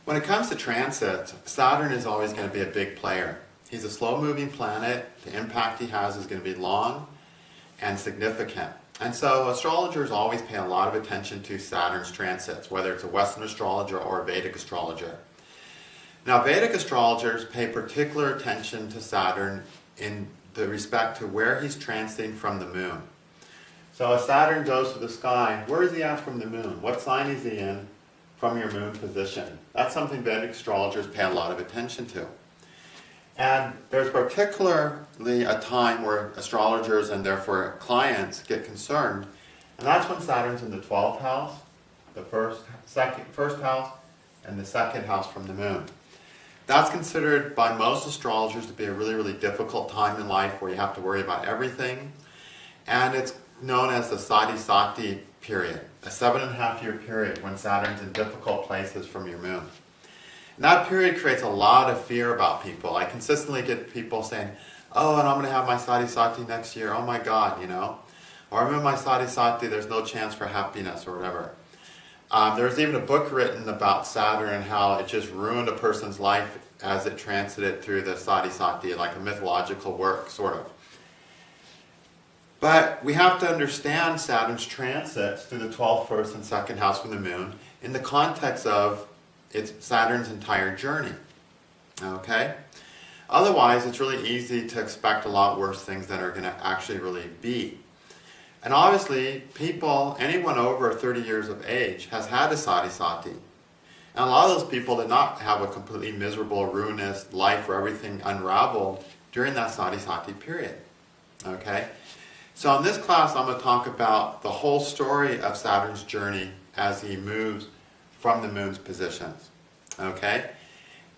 When it comes to transit, Saturn is always going to be a big player. He's a slow-moving planet. The impact he has is going to be long and significant. And so astrologers always pay a lot of attention to Saturn's transits, whether it's a Western astrologer or a Vedic astrologer. Now, Vedic astrologers pay particular attention to Saturn in the respect to where he's transiting from the moon. So as Saturn goes through the sky, where is he at from the moon? What sign is he in from your moon position? That's something Vedic astrologers pay a lot of attention to. And there's particularly a time where astrologers and therefore clients get concerned, and that's when Saturn's in the 12th house, the first house, and the second house from the moon. That's considered by most astrologers to be a really, really difficult time in life where you have to worry about everything. And it's known as the Sade Sati period, a 7.5-year period when Saturn's in difficult places from your moon. And that period creates a lot of fear about people. I consistently get people saying, oh, and I'm going to have my Sade Sati next year, oh my God, you know. Or I'm in my Sade Sati, there's no chance for happiness or whatever. There's even a book written about Saturn and how it just ruined a person's life as it transited through the Sade Sati, like a mythological work, sort of. But we have to understand Saturn's transits through the 12th, 1st, and 2nd house from the moon in the context of it's Saturn's entire journey. Okay? Otherwise, it's really easy to expect a lot worse things than are going to actually really be. And obviously, people, anyone over 30 years of age has had a Sade Sati. And a lot of those people did not have a completely miserable, ruinous life where everything unraveled during that Sade Sati period. Okay? So in this class, I'm going to talk about the whole story of Saturn's journey as he moves from the moon's positions. Okay?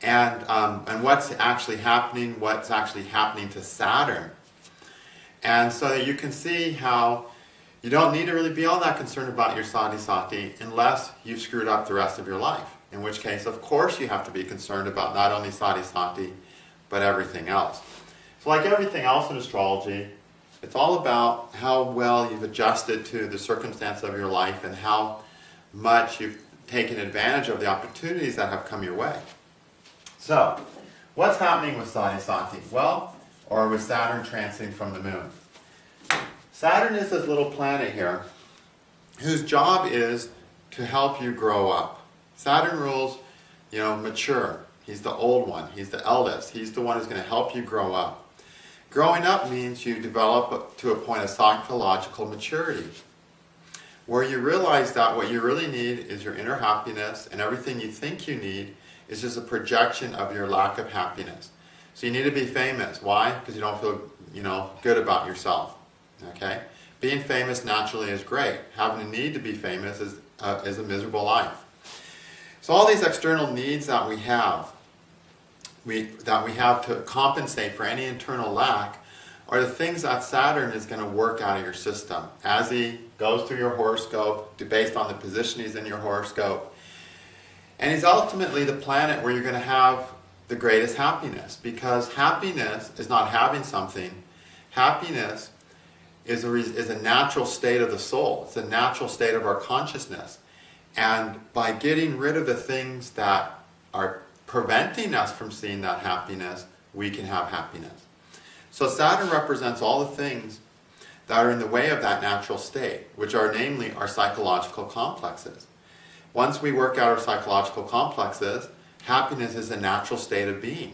And what's actually happening to Saturn. And so that you can see how you don't need to really be all that concerned about your Sade Sati unless you've screwed up the rest of your life. In which case, of course, you have to be concerned about not only Sade Sati, but everything else. So like everything else in astrology, it's all about how well you've adjusted to the circumstance of your life and how much you've taken advantage of the opportunities that have come your way. So, what's happening with Sade Sati? Well, or with Saturn transiting from the moon. Saturn is this little planet here whose job is to help you grow up. Saturn rules, mature. He's the old one. He's the eldest. He's the one who's going to help you grow up. Growing up means you develop to a point of psychological maturity, where you realize that what you really need is your inner happiness, and everything you think you need is just a projection of your lack of happiness. So you need to be famous. Why? Because you don't feel, good about yourself. Okay? Being famous naturally is great. Having a need to be famous is a miserable life. So all these external needs that we have to compensate for any internal lack are the things that Saturn is going to work out of your system as he goes through your horoscope based on the position he's in your horoscope. And he's ultimately the planet where you're going to have the greatest happiness, because happiness is not having something. Happiness is a natural state of the soul. It's a natural state of our consciousness. And by getting rid of the things that are preventing us from seeing that happiness, we can have happiness. So Saturn represents all the things that are in the way of that natural state, which are namely our psychological complexes. Once we work out our psychological complexes, happiness is a natural state of being.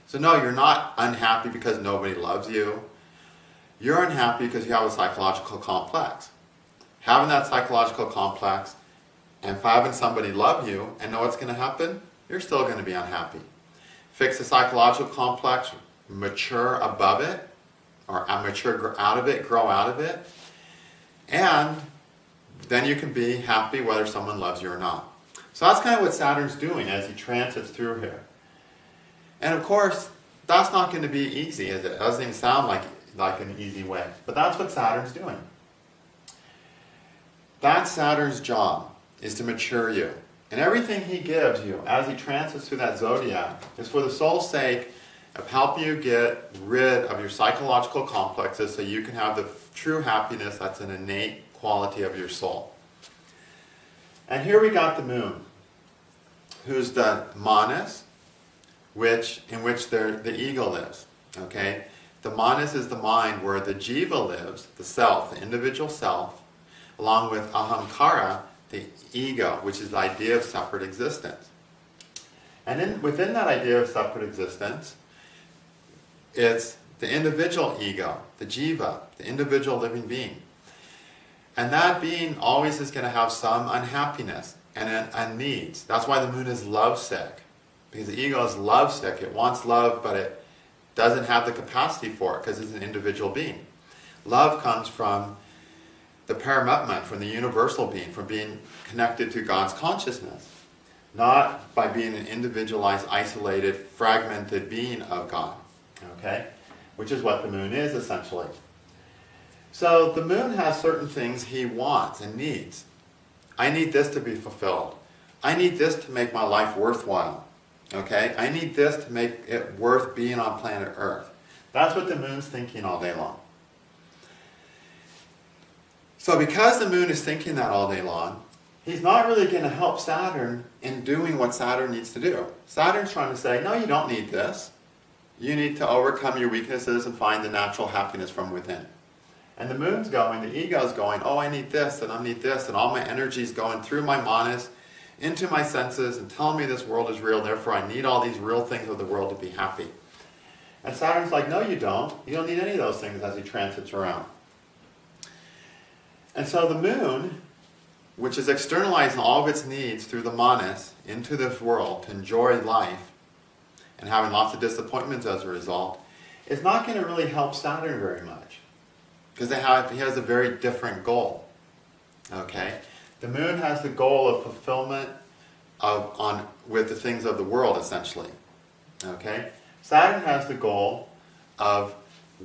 So no, you're not unhappy because nobody loves you. You're unhappy because you have a psychological complex. Having that psychological complex and having somebody love you and know what's going to happen, you're still going to be unhappy. Fix the psychological complex, mature above it, or mature out of it, grow out of it, and then you can be happy whether someone loves you or not. So that's kind of what Saturn's doing as he transits through here. And of course, that's not going to be easy, is it? It doesn't even sound like an easy way. But that's what Saturn's doing. That's Saturn's job, is to mature you. And everything he gives you as he transits through that zodiac is for the soul's sake of helping you get rid of your psychological complexes so you can have the true happiness that's an innate quality of your soul. And here we got the moon. who's the manas, in which the ego lives. Okay? The manas is the mind where the jiva lives, the self, the individual self, along with ahamkara, the ego, which is the idea of separate existence. And within that idea of separate existence, it's the individual ego, the jiva, the individual living being. And that being always is going to have some unhappiness and needs. That's why the moon is lovesick. Because the ego is lovesick. It wants love, but it doesn't have the capacity for it because it's an individual being. Love comes from the Paramatman, from the universal being, from being connected to God's consciousness. Not by being an individualized, isolated, fragmented being of God. Okay? Which is what the moon is, essentially. So the moon has certain things he wants and needs. I need this to be fulfilled. I need this to make my life worthwhile. Okay? I need this to make it worth being on planet Earth. That's what the moon's thinking all day long. So because the moon is thinking that all day long, he's not really going to help Saturn in doing what Saturn needs to do. Saturn's trying to say, no, you don't need this. You need to overcome your weaknesses and find the natural happiness from within. And the moon's going, the ego's going, oh, I need this, and I need this, and all my energy's going through my manas, into my senses, and telling me this world is real, therefore I need all these real things of the world to be happy. And Saturn's like, no, you don't. You don't need any of those things as he transits around. And so the moon, which is externalizing all of its needs through the manas into this world to enjoy life, and having lots of disappointments as a result, is not going to really help Saturn very much. Because he has a very different goal. Okay? The moon has the goal of fulfillment with the things of the world, essentially. Okay? Saturn has the goal of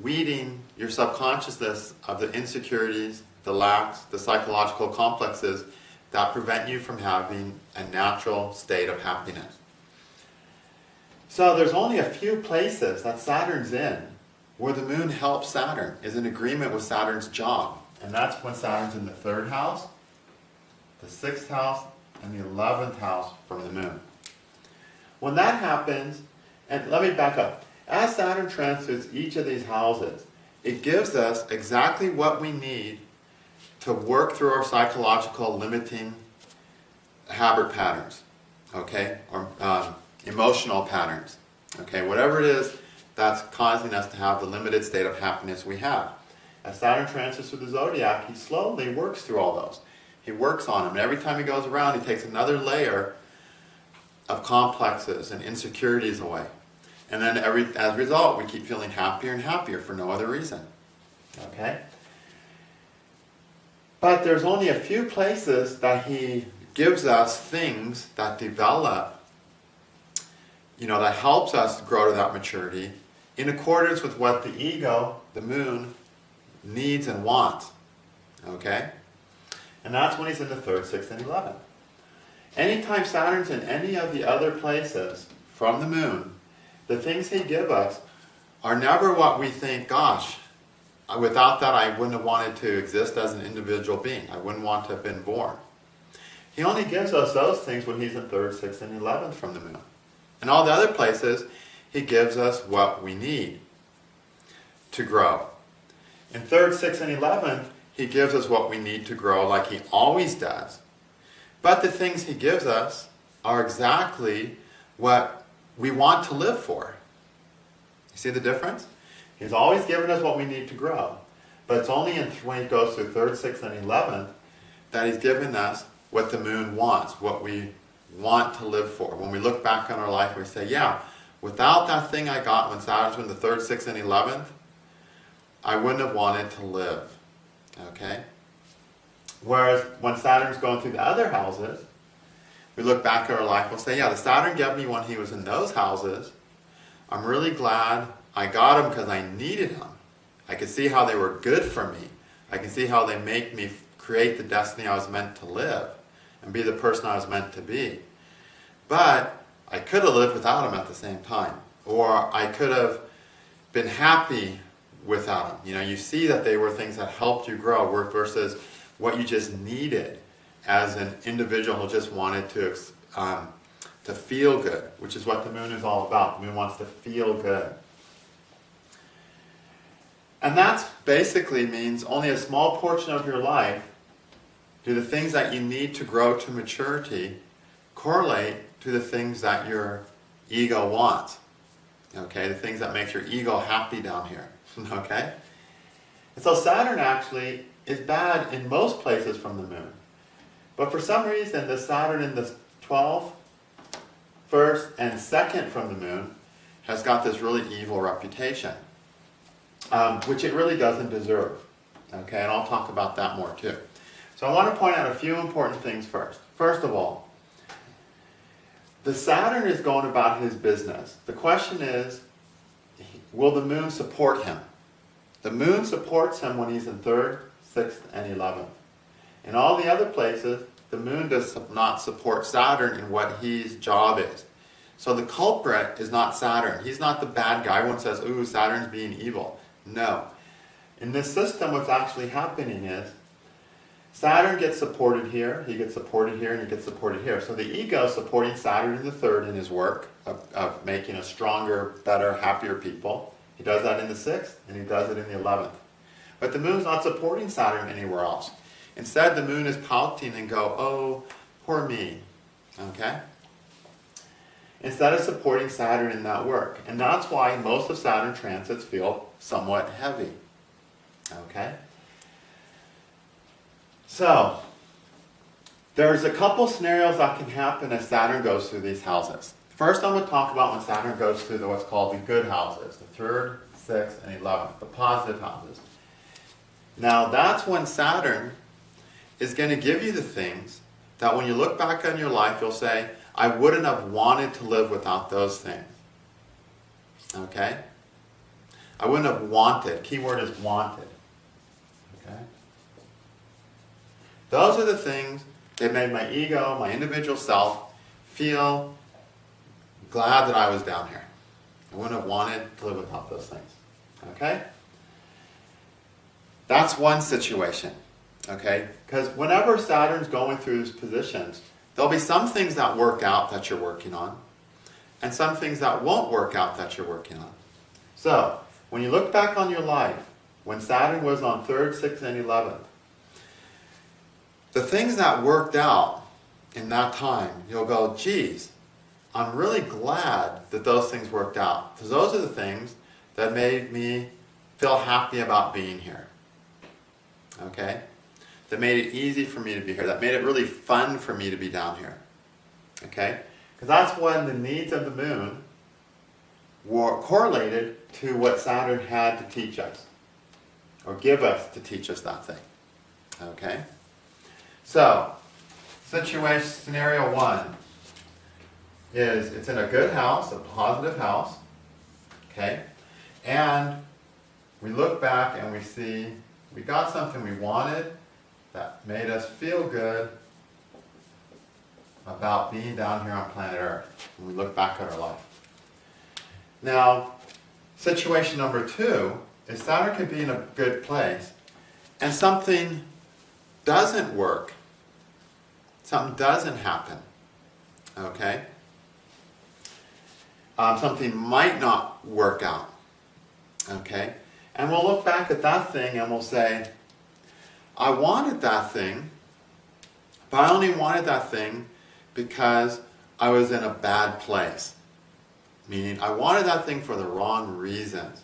weeding your subconsciousness of the insecurities, the lacks, the psychological complexes that prevent you from having a natural state of happiness. So there's only a few places that Saturn's in where the moon helps Saturn, is in agreement with Saturn's job. And that's when Saturn's in the 3rd house, the 6th house, and the 11th house from the moon. When that happens, and let me back up. As Saturn transits each of these houses, it gives us exactly what we need to work through our psychological limiting habit patterns, okay, or emotional patterns, okay, whatever it is that's causing us to have the limited state of happiness we have. As Saturn transits through the zodiac, he slowly works through all those. He works on them, and every time he goes around, he takes another layer of complexes and insecurities away. And then as a result, we keep feeling happier and happier for no other reason, okay? But there's only a few places that he gives us things that develop, that helps us grow to that maturity in accordance with what the ego, the moon, needs and wants. Okay? And that's when he's in the 3rd, 6th, and 11th. Anytime Saturn's in any of the other places from the moon, the things he gives us are never what we think, gosh, without that I wouldn't have wanted to exist as an individual being. I wouldn't want to have been born. He only gives us those things when he's in 3rd, 6th, and 11th from the moon. In all the other places, he gives us what we need to grow. In 3rd, 6th, and 11th, he gives us what we need to grow like he always does. But the things he gives us are exactly what we want to live for. You see the difference? He's always given us what we need to grow. But it's only when he goes through 3rd, 6th, and 11th that he's given us what the moon wants, what we want to live for. When we look back on our life, we say, yeah, without that thing I got when Saturn's in the 3rd, 6th, and 11th, I wouldn't have wanted to live. Okay? Whereas when Saturn's going through the other houses, we look back at our life, we'll say, yeah, the Saturn gave me when he was in those houses. I'm really glad I got them because I needed them. I could see how they were good for me. I can see how they make me create the destiny I was meant to live and be the person I was meant to be. But I could have lived without them at the same time. Or I could have been happy without them. You see that they were things that helped you grow versus what you just needed as an individual who just wanted to to feel good, which is what the moon is all about. The moon wants to feel good. And that basically means only a small portion of your life do the things that you need to grow to maturity correlate to the things that your ego wants. Okay, the things that make your ego happy down here. Okay? And so Saturn actually is bad in most places from the moon. But for some reason, the Saturn in the 12th, 1st, and 2nd from the moon has got this really evil reputation, which it really doesn't deserve. Okay, and I'll talk about that more too. So I want to point out a few important things first. First of all, the Saturn is going about his business. The question is, will the moon support him? The moon supports him when he's in 3rd, 6th, and 11th. In all the other places, the moon does not support Saturn in what his job is. So the culprit is not Saturn. He's not the bad guy. Everyone says, ooh, Saturn's being evil. No. In this system, what's actually happening is Saturn gets supported here, he gets supported here, and he gets supported here. So the ego is supporting Saturn in the 3rd in his work of making us stronger, better, happier people. He does that in the 6th, and he does it in the 11th. But the moon's not supporting Saturn anywhere else. Instead, the moon is pouting and go, oh, poor me. Okay? Instead of supporting Saturn in that work. And that's why most of Saturn transits feel somewhat heavy. Okay? So, there's a couple scenarios that can happen as Saturn goes through these houses. First, I'm going to talk about when Saturn goes through what's called the good houses, the 3rd, 6th, and 11th, the positive houses. Now, that's when Saturn is going to give you the things that when you look back on your life, you'll say, I wouldn't have wanted to live without those things. Okay? I wouldn't have wanted. Keyword is wanted. Okay? Those are the things that made my ego, my individual self, feel glad that I was down here. I wouldn't have wanted to live without those things. Okay? That's one situation. Okay? Because whenever Saturn's going through these positions, there'll be some things that work out that you're working on, and some things that won't work out that you're working on. So, when you look back on your life, when Saturn was on 3rd, 6th, and 11th, the things that worked out in that time, you'll go, geez, I'm really glad that those things worked out. Because those are the things that made me feel happy about being here. Okay? That made it easy for me to be here. That made it really fun for me to be down here. Okay? Because that's when the needs of the moon were correlated to what Saturn had to teach us. Or give us to teach us that thing. Okay? So, situation scenario 1 is it's in a good house, a positive house. Okay? And we look back and we see we got something we wanted that made us feel good about being down here on planet Earth when we look back at our life. Now, situation number 2 is Saturn could be in a good place and something doesn't work. Something doesn't happen. Okay? Something might not work out. Okay? And we'll look back at that thing and we'll say, I wanted that thing, but I only wanted that thing because I was in a bad place. Meaning, I wanted that thing for the wrong reasons.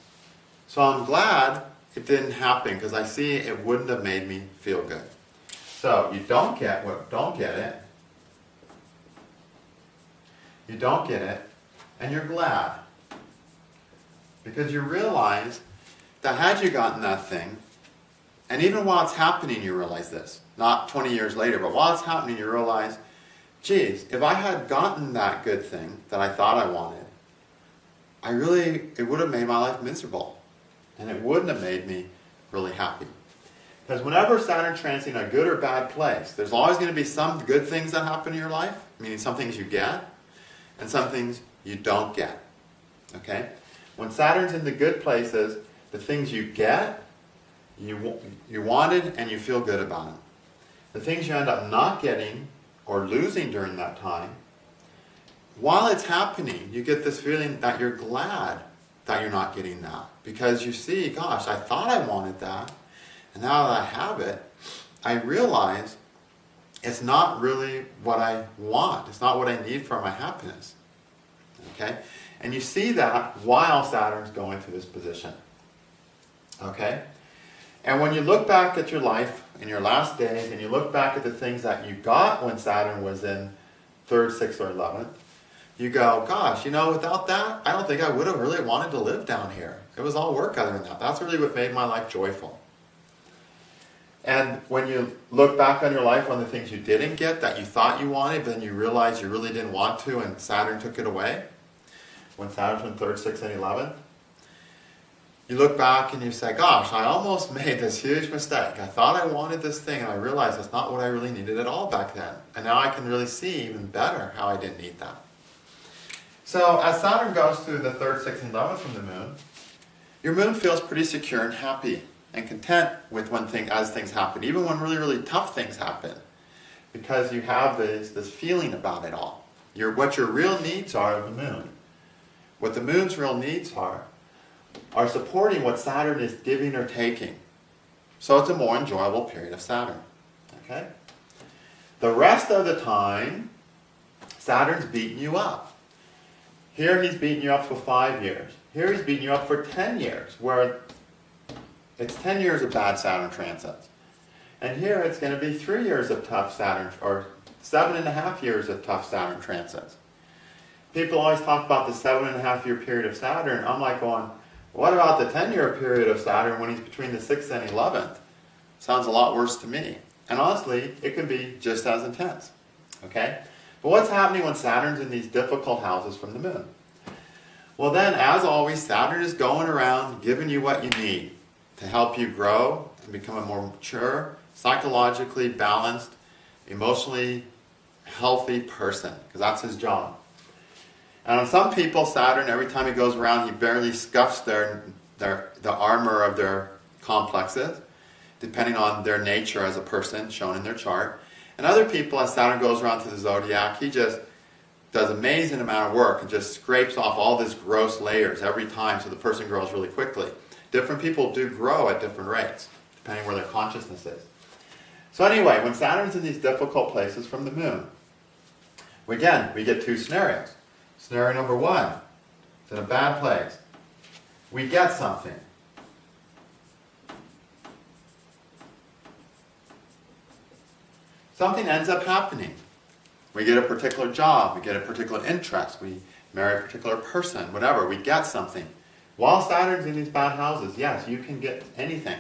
So I'm glad it didn't happen because I see it wouldn't have made me feel good. So you don't get it. You don't get it, and you're glad. Because you realize that had you gotten that thing, and even while it's happening you realize this, not 20 years later, but while it's happening you realize, geez, if I had gotten that good thing that I thought I wanted, it would have made my life miserable. And it wouldn't have made me really happy. Because whenever Saturn transits in a good or bad place, there's always going to be some good things that happen in your life, meaning some things you get, and some things you don't get. Okay? When Saturn's in the good places, the things you get, you wanted, and you feel good about them. The things you end up not getting or losing during that time, while it's happening, you get this feeling that you're glad that you're not getting that. Because you see, gosh, I thought I wanted that. And now that I have it, I realize it's not really what I want. It's not what I need for my happiness. Okay? And you see that while Saturn's going through this position. Okay? And when you look back at your life in your last days, and you look back at the things that you got when Saturn was in 3rd, 6th, or 11th, you go, gosh, without that, I don't think I would have really wanted to live down here. It was all work other than that. That's really what made my life joyful. And when you look back on your life on the things you didn't get that you thought you wanted, but then you realize you really didn't want to, and Saturn took it away, when Saturn's in 3rd, 6th, and 11th, you look back and you say, gosh, I almost made this huge mistake. I thought I wanted this thing, and I realized that's not what I really needed at all back then. And now I can really see even better how I didn't need that. So as Saturn goes through the 3rd, 6th, and 11th from the moon, your moon feels pretty secure and happy and content with as things happen, even when really, really tough things happen, because you have this feeling about it all. What your real needs are of the moon. What the moon's real needs are supporting what Saturn is giving or taking. So it's a more enjoyable period of Saturn. Okay? The rest of the time, Saturn's beating you up. Here he's beating you up for 5 years. Here he's beating you up for 10 years, where it's 10 years of bad Saturn transits. And here it's going to be 3 years of tough Saturn, or 7.5 years of tough Saturn transits. People always talk about the 7.5 year period of Saturn. I'm like going, what about the 10-year period of Saturn when he's between the 6th and 11th? Sounds a lot worse to me. And honestly, it could be just as intense. Okay? But what's happening when Saturn's in these difficult houses from the moon? Well then, as always, Saturn is going around giving you what you need to help you grow and become a more mature, psychologically balanced, emotionally healthy person, because that's his job. And on some people, Saturn, every time he goes around, he barely scuffs the armor of their complexes, depending on their nature as a person, shown in their chart. And other people, as Saturn goes around through the zodiac, he just does an amazing amount of work and just scrapes off all these gross layers every time, so the person grows really quickly. Different people do grow at different rates, depending where their consciousness is. So anyway, when Saturn's in these difficult places from the moon, we get 2 scenarios. Scenario number 1, it's in a bad place. We get something. Something ends up happening. We get a particular job, we get a particular interest, we marry a particular person, whatever, we get something. While Saturn's in these bad houses, yes, you can get anything.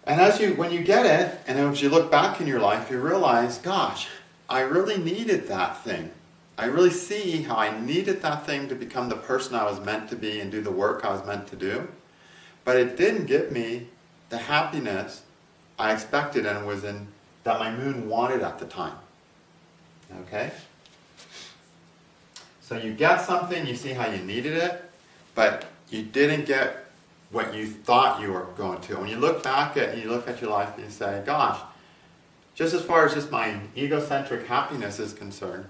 And when you get it, and as you look back in your life, you realize, gosh, I really needed that thing. I really see how I needed that thing to become the person I was meant to be and do the work I was meant to do. But it didn't give me the happiness I expected and that my moon wanted at the time. Okay? So you get something, you see how you needed it, but you didn't get what you thought you were going to. When you look back at your life and you say, gosh, just as far as just my egocentric happiness is concerned,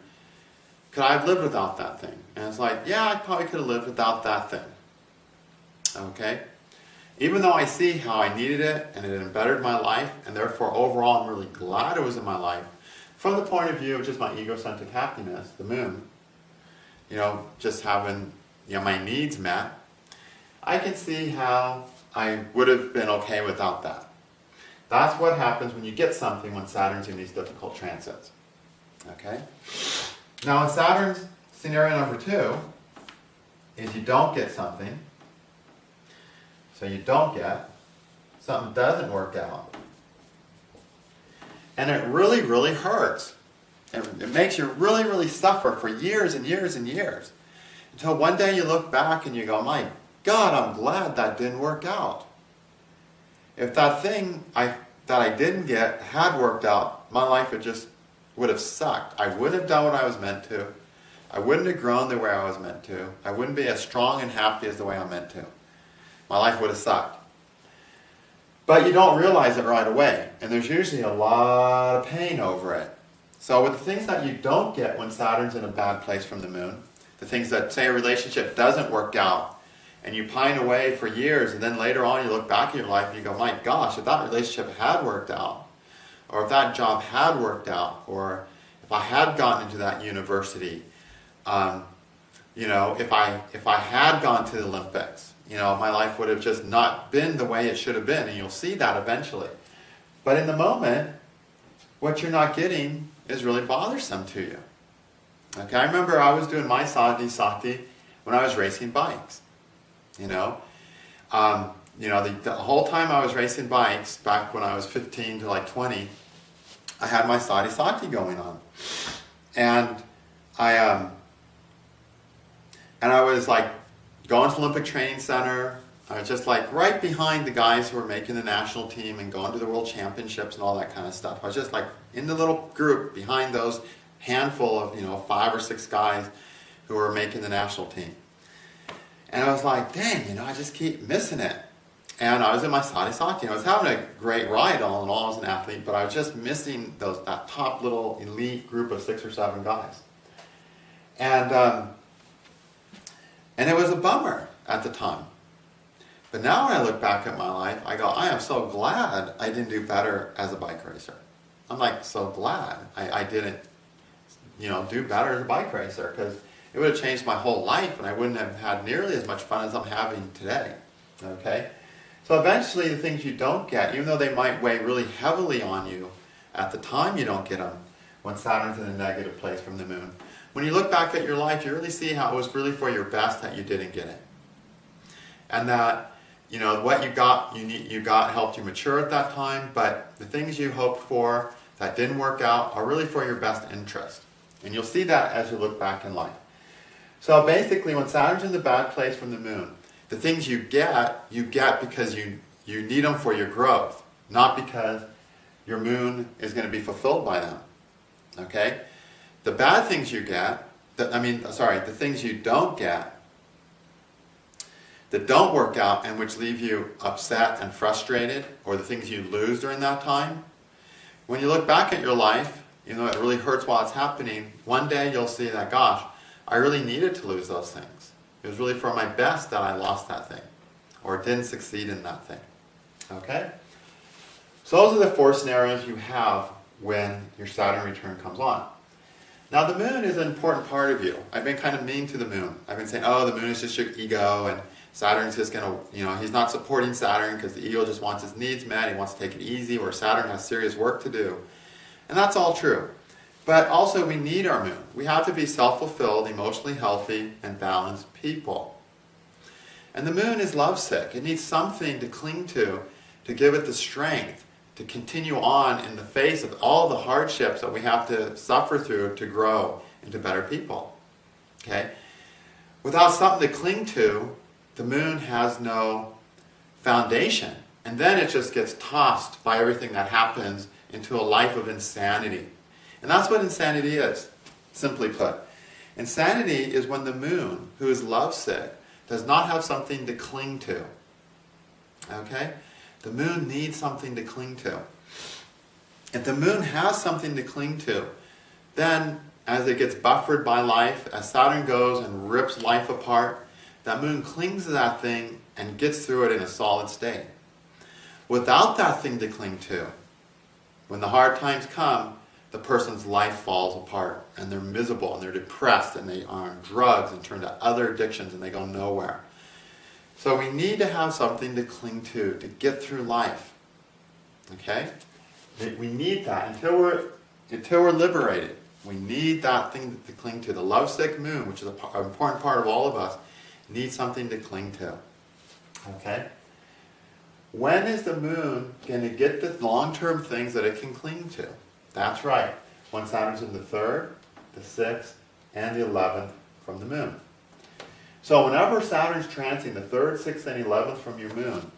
could I have lived without that thing? And it's like, yeah, I probably could have lived without that thing. Okay? Even though I see how I needed it and it had bettered my life, and therefore overall I'm really glad it was in my life, from the point of view of just my egocentric happiness, the moon, just having my needs met, I can see how I would have been okay without that. That's what happens when you get something when Saturn's in these difficult transits. Okay? Now in Saturn's scenario number 2 is you don't get something. So you don't get, something doesn't work out. And it really, really hurts. It makes you really, really suffer for years and years and years. Until one day you look back and you go, my God, I'm glad that didn't work out. If that thing that I didn't get had worked out, my life would have sucked. I wouldn't have done what I was meant to. I wouldn't have grown the way I was meant to. I wouldn't be as strong and happy as the way I'm meant to. My life would have sucked. But you don't realize it right away. And there's usually a lot of pain over it. So with the things that you don't get when Saturn's in a bad place from the moon, the things that, say, a relationship doesn't work out, and you pine away for years, and then later on you look back at your life and you go, my gosh, if that relationship had worked out, or if that job had worked out, or if I had gotten into that university, if I had gone to the Olympics, my life would have just not been the way it should have been, and you'll see that eventually. But in the moment, what you're not getting is really bothersome to you. Okay, I remember I was doing my Sade Sati when I was racing bikes. The whole time I was racing bikes, back when I was 15 to like 20, I had my Sade Sati going on. And I was like going to the Olympic Training Center. I was just like right behind the guys who were making the national team and going to the world championships and all that kind of stuff. I was just like in the little group behind those handful of 5 or 6 guys who were making the national team. And I was like, dang, I just keep missing it. And I was in my Sade Sati. I was having a great ride all in all as an athlete, but I was just missing that top little elite group of 6 or 7 guys. And it was a bummer at the time. But now when I look back at my life, I go, I am so glad I didn't do better as a bike racer. I'm like so glad I didn't, do better as a bike racer, because it would have changed my whole life and I wouldn't have had nearly as much fun as I'm having today. Okay? So eventually the things you don't get, even though they might weigh really heavily on you, at the time you don't get them when Saturn's in a negative place from the moon. When you look back at your life, you really see how it was really for your best that you didn't get it. And that, what you got helped you mature at that time, but the things you hoped for that didn't work out are really for your best interest. And you'll see that as you look back in life. So basically, when Saturn's in the bad place from the moon, the things you get because you need them for your growth, not because your moon is going to be fulfilled by them. Okay? The bad things you get, the things you don't get, that don't work out and which leave you upset and frustrated, or the things you lose during that time, when you look back at your life, it really hurts while it's happening, one day you'll see that, gosh, I really needed to lose those things. It was really for my best that I lost that thing, or didn't succeed in that thing. Okay? So those are the 4 scenarios you have when your Saturn return comes on. Now the moon is an important part of you. I've been kind of mean to the moon. I've been saying, the moon is just your ego, and Saturn's just going to, he's not supporting Saturn because the ego just wants his needs met. He wants to take it easy, where Saturn has serious work to do. And that's all true. But also we need our moon. We have to be self-fulfilled, emotionally healthy, and balanced people. And the moon is lovesick. It needs something to cling to give it the strength to continue on in the face of all the hardships that we have to suffer through to grow into better people. Okay? Without something to cling to, the moon has no foundation. And then it just gets tossed by everything that happens into a life of insanity. And that's what insanity is, simply put. Insanity is when the moon, who is lovesick, does not have something to cling to. Okay? The moon needs something to cling to. If the moon has something to cling to, then as it gets buffered by life, as Saturn goes and rips life apart, that moon clings to that thing and gets through it in a solid state. Without that thing to cling to, when the hard times come, the person's life falls apart and they're miserable and they're depressed and they are on drugs and turn to other addictions and they go nowhere. So we need to have something to cling to get through life. Okay? We need that until we're liberated. We need that thing to cling to. The lovesick moon, which is an important part of all of us, needs something to cling to. Okay? When is the moon going to get the long-term things that it can cling to? That's right. When Saturn's in the 3rd, the 6th, and the 11th from the moon. So whenever Saturn's transiting the 3rd, 6th, and 11th from your moon,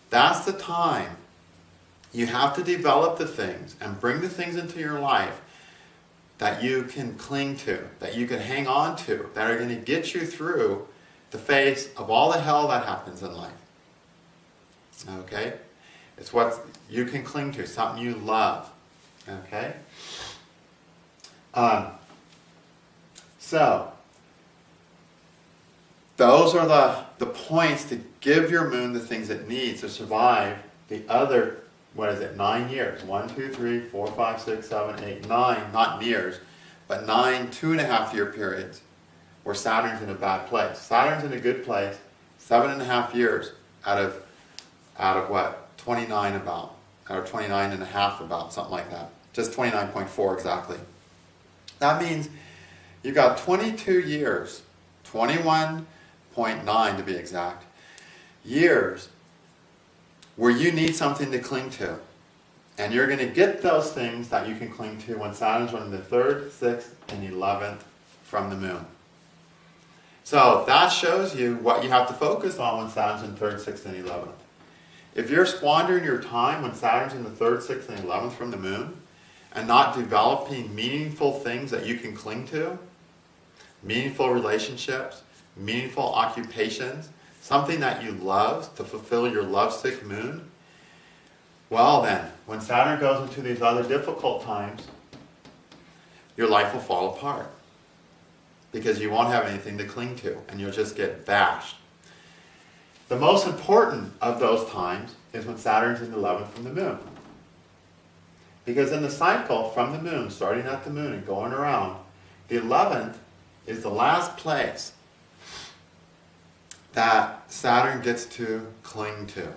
that's the time you have to develop the things and bring the things into your life that you can cling to, that you can hang on to, that are going to get you through the face of all the hell that happens in life. Okay? It's what you can cling to, something you love. Okay? So, those are the points to give your moon the things it needs to survive the other, 9 years? 1, 2, 3, 4, 5, 6, 7, 8, 9, not years, but 9 2.5-year periods where Saturn's in a bad place. Saturn's in a good place 7.5 years out of what? 29 about. Out of 29 and a half about, something like that. Just 29.4 exactly. That means you've got 22 years, 21.9 to be exact, years where you need something to cling to. And you're going to get those things that you can cling to when Saturn's running the 3rd, 6th, and 11th from the moon. So that shows you what you have to focus on when Saturn's in 3rd, 6th, and 11th. If you're squandering your time when Saturn's in the 3rd, 6th, and 11th from the moon, and not developing meaningful things that you can cling to, meaningful relationships, meaningful occupations, something that you love to fulfill your lovesick moon, well then, when Saturn goes into these other difficult times, your life will fall apart because you won't have anything to cling to and you'll just get bashed. The most important of those times is when Saturn's in the 11th from the moon. Because in the cycle from the moon, starting at the moon and going around, the 11th is the last place that Saturn gets to cling to.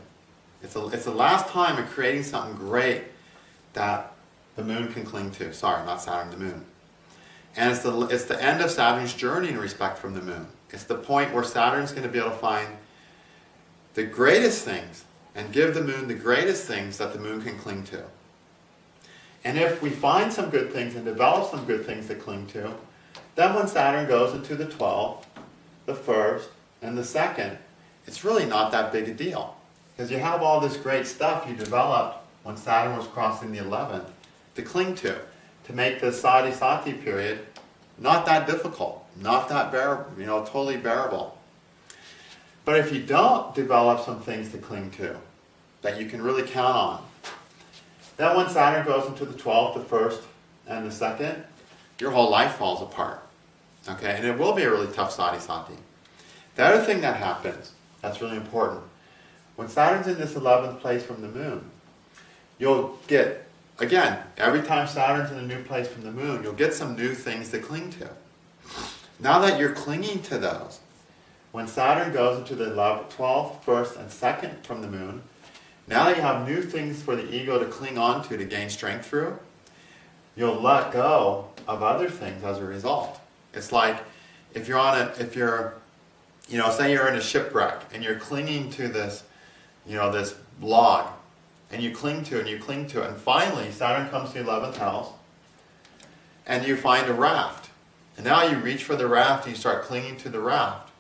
It's the last time of creating something great that the moon can cling to. Sorry, not Saturn, the moon. And it's the end of Saturn's journey in respect from the moon. It's the point where Saturn's going to be able to find the greatest things and give the moon the greatest things that the moon can cling to. And if we find some good things and develop some good things to cling to, then when Saturn goes into the 12th, the 1st, and the 2nd, it's really not that big a deal. Because you have all this great stuff you developed when Saturn was crossing the 11th to cling to make the Sade Sati period not that difficult, not that bearable, totally bearable. But if you don't develop some things to cling to that you can really count on, then when Saturn goes into the 12th, the 1st, and the 2nd, your whole life falls apart. Okay, and it will be a really tough Sade Sati. The other thing that happens, that's really important, when Saturn's in this 11th place from the moon, you'll get, again, every time Saturn's in a new place from the moon, you'll get some new things to cling to. Now that you're clinging to those, when Saturn goes into the 12th, 1st, and 2nd from the moon, now that you have new things for the ego to cling on to gain strength through, you'll let go of other things as a result. It's like if say you're in a shipwreck and you're clinging to this, this log, and you cling to it, and finally Saturn comes to the 11th house, and you find a raft. And now you reach for the raft and you start clinging to the raft.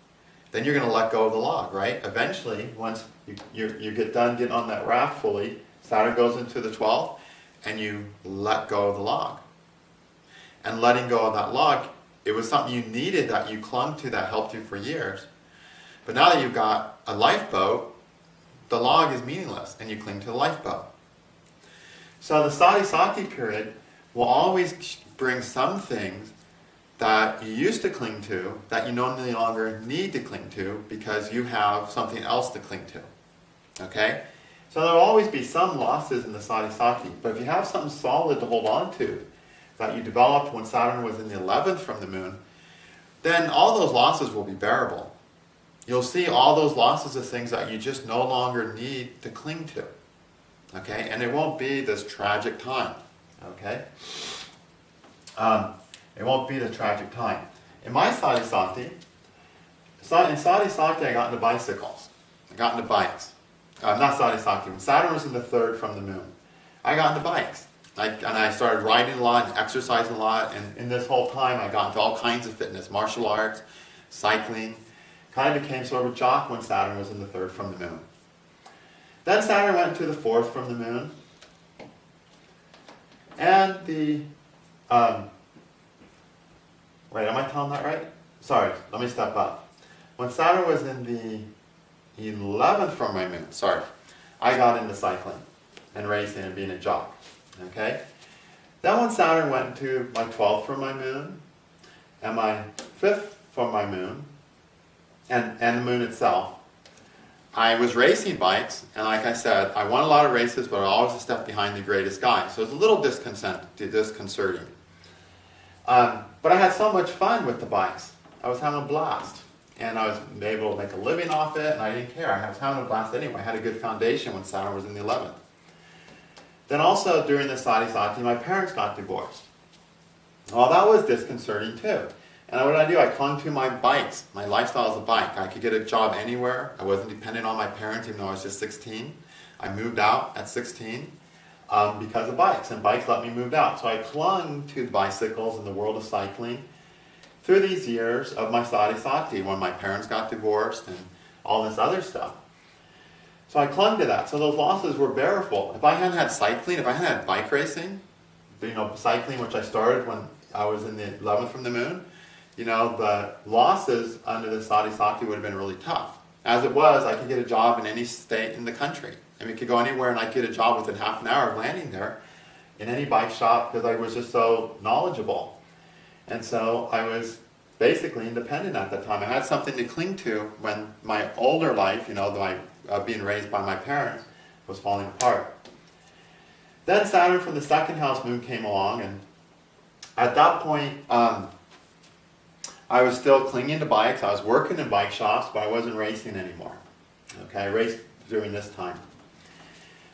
Then you're going to let go of the log, right? Eventually, once you get done getting on that raft fully, Saturn goes into the 12th, and you let go of the log. And letting go of that log, it was something you needed that you clung to that helped you for years. But now that you've got a lifeboat, the log is meaningless, and you cling to the lifeboat. So the Sade Sati period will always bring some things that you used to cling to that you no longer need to cling to because you have something else to cling to. Okay? So there will always be some losses in the Sade Sati, but if you have something solid to hold on to that you developed when Saturn was in the 11th from the moon, then all those losses will be bearable. You'll see all those losses as things that you just no longer need to cling to. Okay? And it won't be this tragic time. Okay? It won't be the tragic time. In my Sade Sati, in Sade Sati I got into bicycles. I got into bikes. Not Sade Sati, when Saturn was in the 3rd from the moon. I got into bikes. And I started riding a lot and exercising a lot. And in this whole time I got into all kinds of fitness, martial arts, cycling. Kind of became sort of a jock when Saturn was in the 3rd from the moon. Then Saturn went to the 4th from the moon. And the... Wait, am I telling that right? Sorry, let me step up. When Saturn was in the 11th from my moon, I got into cycling and racing and being a jock. Okay? Then when Saturn went into my 12th from my moon, and my 5th from my moon, and the moon itself, I was racing bikes, and like I said, I won a lot of races, but I always a step behind the greatest guy. So it was a little disconcerting. But I had so much fun with the bikes. I was having a blast. And I was able to make a living off it, and I didn't care. I was having a blast anyway. I had a good foundation when Saturn was in the 11th. Then also during the Sade Sati, my parents got divorced. Well, that was disconcerting too. And what did I do? I clung to my bikes. My lifestyle is a bike. I could get a job anywhere. I wasn't dependent on my parents even though I was just 16. I moved out at 16 because of bikes, and bikes let me move out. So I clung to bicycles in the world of cycling through these years of my Sade Sati when my parents got divorced and all this other stuff. So I clung to that. So those losses were bearable. If I hadn't had cycling, if I hadn't had bike racing, cycling, which I started when I was in the 11th from the moon, the losses under the Sade Sati would have been really tough. As it was, I could get a job in any state in the country. I mean, I could go anywhere and I'd get a job within half an hour of landing there in any bike shop because I was just so knowledgeable. And so I was basically independent at that time. I had something to cling to when my older life, being raised by my parents, was falling apart. Then Saturn from the second house moon came along, and at that point, I was still clinging to bikes. I was working in bike shops, but I wasn't racing anymore. Okay, I raced during this time.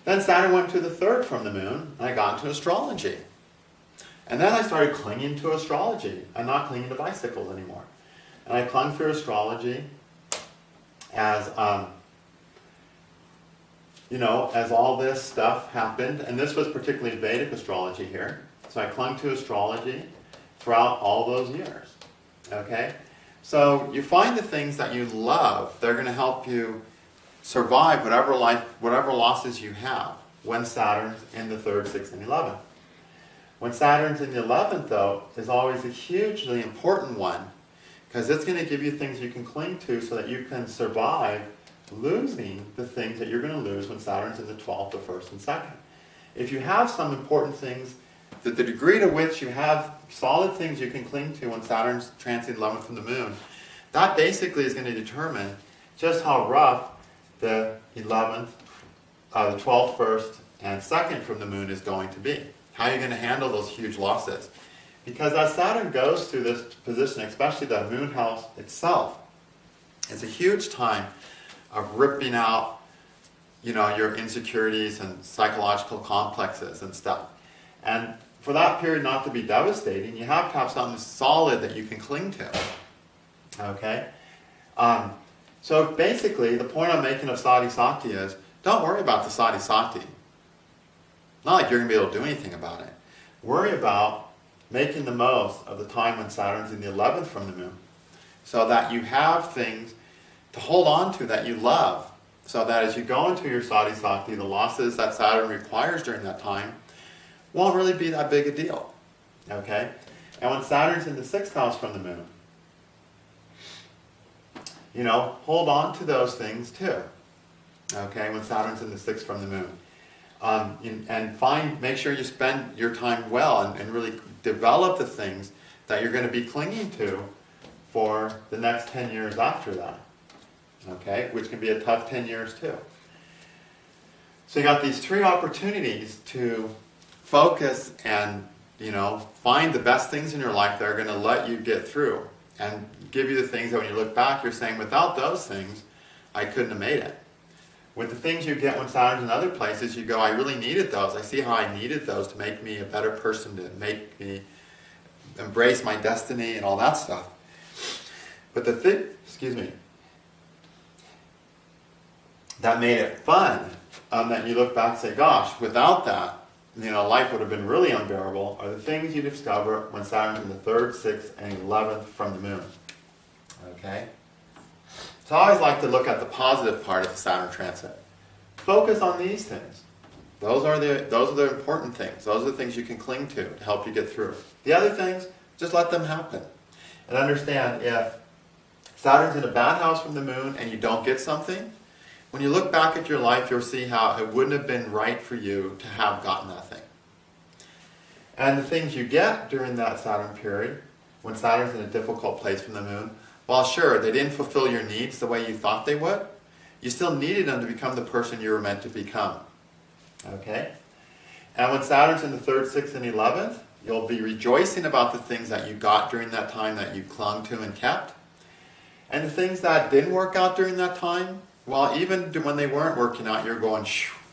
Then Saturn went to the third from the moon, and I got into astrology. And then I started clinging to astrology. I'm not clinging to bicycles anymore. And I clung through astrology as, as all this stuff happened. And this was particularly Vedic astrology here. So I clung to astrology throughout all those years. Okay? So you find the things that you love. They're going to help you survive whatever losses you have when Saturn's in the 3rd, 6th, and 11th. When Saturn's in the 11th, though, is always a hugely important one because it's going to give you things you can cling to so that you can survive losing the things that you're going to lose when Saturn's in the 12th, the 1st, and 2nd. If you have some important things, the degree to which you have solid things you can cling to when Saturn's transiting 11th from the moon, that basically is going to determine just how rough the 11th, the 12th, 1st, and 2nd from the moon is going to be. How are you going to handle those huge losses? Because as Saturn goes through this position, especially the moon house itself, it's a huge time of ripping out, your insecurities and psychological complexes and stuff. And for that period not to be devastating, you have to have something solid that you can cling to. Okay? So basically, the point I'm making of Sade Sati is, don't worry about the Sade Sati. Not like you're going to be able to do anything about it. Worry about making the most of the time when Saturn's in the 11th from the moon so that you have things to hold on to that you love so that as you go into your Sade Sati, the losses that Saturn requires during that time won't really be that big a deal. Okay? And when Saturn's in the 6th house from the moon, hold on to those things too. Okay? When Saturn's in the 6th from the moon. And make sure you spend your time well and really develop the things that you're going to be clinging to for the next 10 years after that. Okay? Which can be a tough 10 years too. So you got these 3 opportunities to focus and, find the best things in your life that are going to let you get through and give you the things that when you look back, you're saying, without those things, I couldn't have made it. With the things you get when Saturn's in other places, you go, I really needed those. I see how I needed those to make me a better person, to make me embrace my destiny and all that stuff. But the thing, that made it fun, that you look back and say, gosh, without that, life would have been really unbearable, are the things you discover when Saturn's in the 3rd, 6th, and 11th from the moon. Okay? So I always like to look at the positive part of the Saturn transit. Focus on these things. Those are the important things. Those are the things you can cling to help you get through. The other things, just let them happen. And understand, if Saturn's in a bad house from the moon and you don't get something, when you look back at your life, you'll see how it wouldn't have been right for you to have gotten that thing. And the things you get during that Saturn period, when Saturn's in a difficult place from the moon, while sure, they didn't fulfill your needs the way you thought they would, you still needed them to become the person you were meant to become. Okay? And when Saturn's in the 3rd, 6th, and 11th, you'll be rejoicing about the things that you got during that time that you clung to and kept. And the things that didn't work out during that time, well, even when they weren't working out, you're going,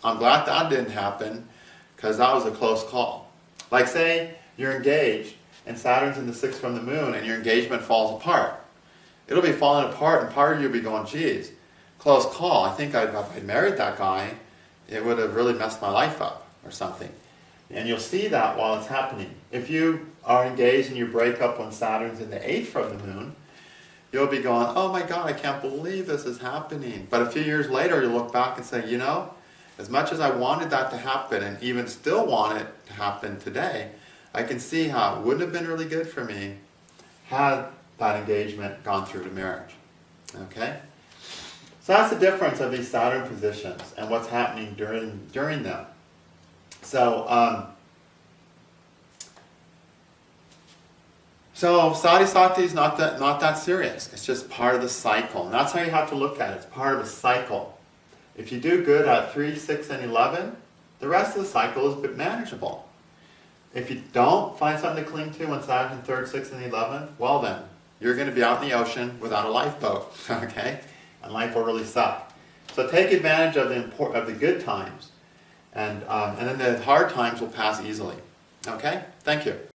I'm glad that didn't happen, because that was a close call. Like say you're engaged and Saturn's in the 6th from the moon and your engagement falls apart. It'll be falling apart and part of you will be going, geez, close call. I think if I'd married that guy, it would have really messed my life up or something. And you'll see that while it's happening. If you are engaged and you break up when Saturn's in the 8th from the moon, you'll be going, oh my God, I can't believe this is happening. But a few years later, you'll look back and say, you know, as much as I wanted that to happen and even still want it to happen today, I can see how it wouldn't have been really good for me had that engagement gone through to marriage. Okay? So that's the difference of these Saturn positions and what's happening during them. So, Sade Sati is not that serious. It's just part of the cycle. And that's how you have to look at it. It's part of a cycle. If you do good at 3, 6, and 11, the rest of the cycle is a bit manageable. If you don't find something to cling to when Saturn's in 3rd, 6th, and 11th, well then, you're going to be out in the ocean without a lifeboat, okay? And life will really suck. So take advantage of the good times, and then the hard times will pass easily. Okay? Thank you.